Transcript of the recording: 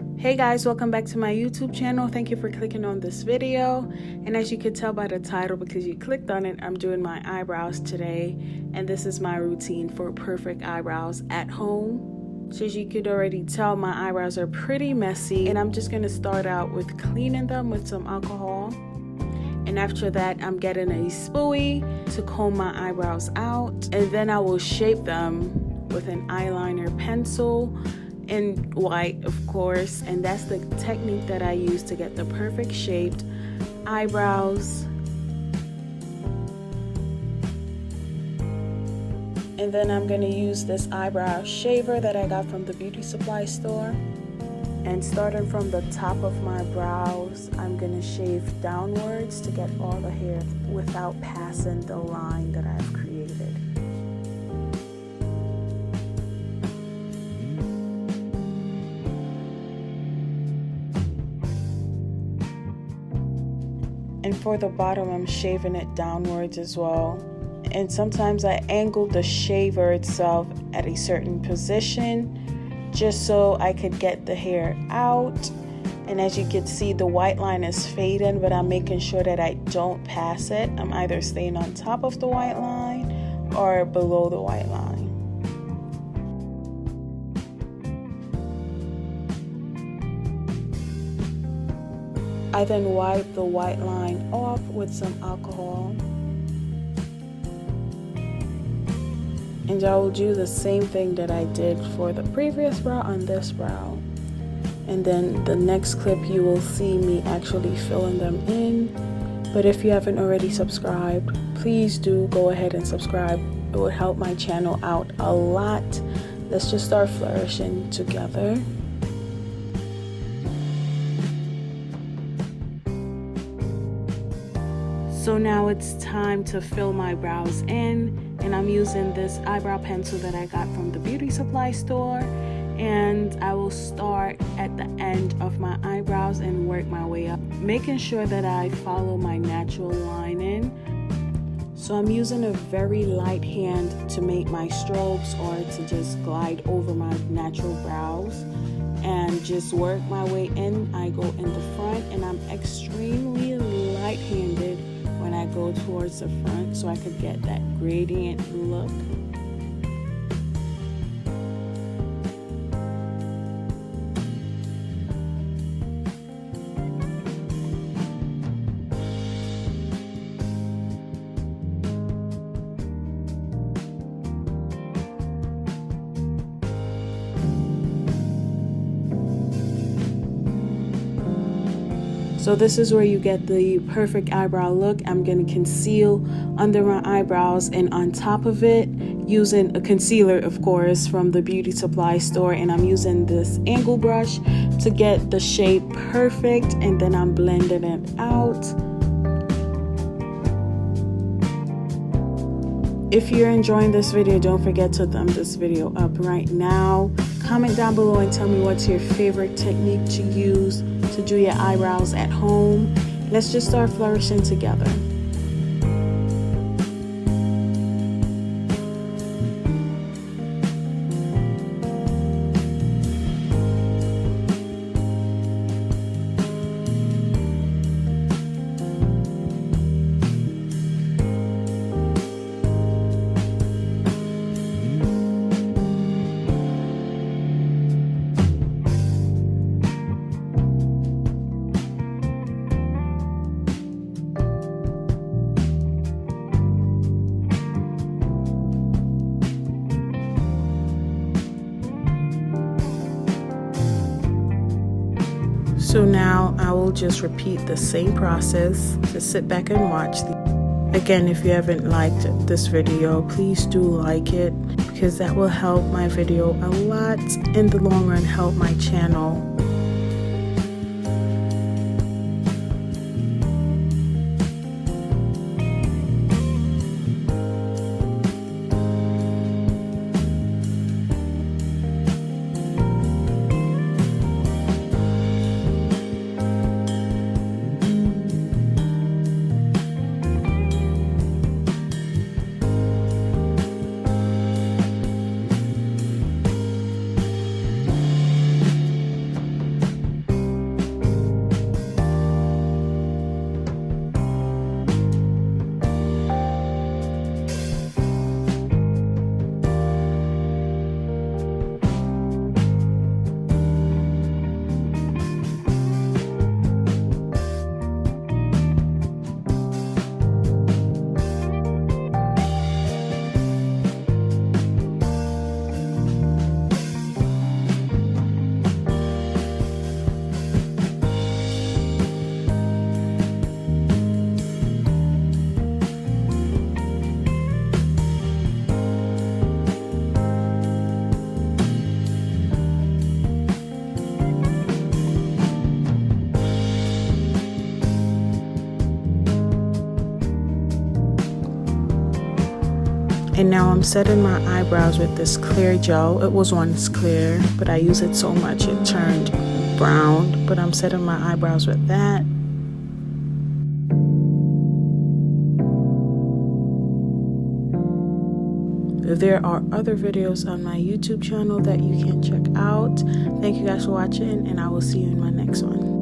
Hey guys, welcome back to my YouTube channel. Thank you for clicking on this video. And as you can tell by the title, because you clicked on it, I'm doing my eyebrows today. And this is my routine for perfect eyebrows at home. So as you could already tell, my eyebrows are pretty messy. And I'm just going to start out with cleaning them with some alcohol. And after that, I'm getting a spoolie to comb my eyebrows out. And then I will shape them with an eyeliner pencil. In white, of course, and that's the technique that I use to get the perfect shaped eyebrows. And then I'm going to use this eyebrow shaver that I got from the beauty supply store. And starting from the top of my brows, I'm going to shave downwards to get all the hair without passing the line that I've created. And for the bottom, I'm shaving it downwards as well. And sometimes I angle the shaver itself at a certain position just so I could get the hair out. And as you can see, the white line is fading, but I'm making sure that I don't pass it. I'm either staying on top of the white line or below the white line. I then wipe the white line off with some alcohol. And I will do the same thing that I did for the previous brow on this brow. And then the next clip you will see me actually filling them in. But if you haven't already subscribed, please do go ahead and subscribe. It would help my channel out a lot. Let's just start flourishing together. So now it's time to fill my brows in, and I'm using this eyebrow pencil that I got from the beauty supply store, and I will start at the end of my eyebrows and work my way up, making sure that I follow my natural lining. So I'm using a very light hand to make my strokes or to just glide over my natural brows and just work my way in. I go in the front, and I'm extremely light-handed when I go towards the front so I could get that gradient look. So this is where you get the perfect eyebrow look. I'm going to conceal under my eyebrows and on top of it using a concealer, of course, from the beauty supply store. And I'm using this angle brush to get the shape perfect, and then I'm blending it out. If you're enjoying this video, don't forget to thumb this video up right now. Comment down below and tell me what's your favorite technique to use to do your eyebrows at home. Let's just start flourishing together. So now I will just repeat the same process. Just sit back and watch. Again, if you haven't liked this video, please do like it, because that will help my video a lot in the long run, help my channel. And now I'm setting my eyebrows with this clear gel. It was once clear, but I use it so much it turned brown. But I'm setting my eyebrows with that. There are other videos on my YouTube channel that you can check out. Thank you guys for watching, and I will see you in my next one.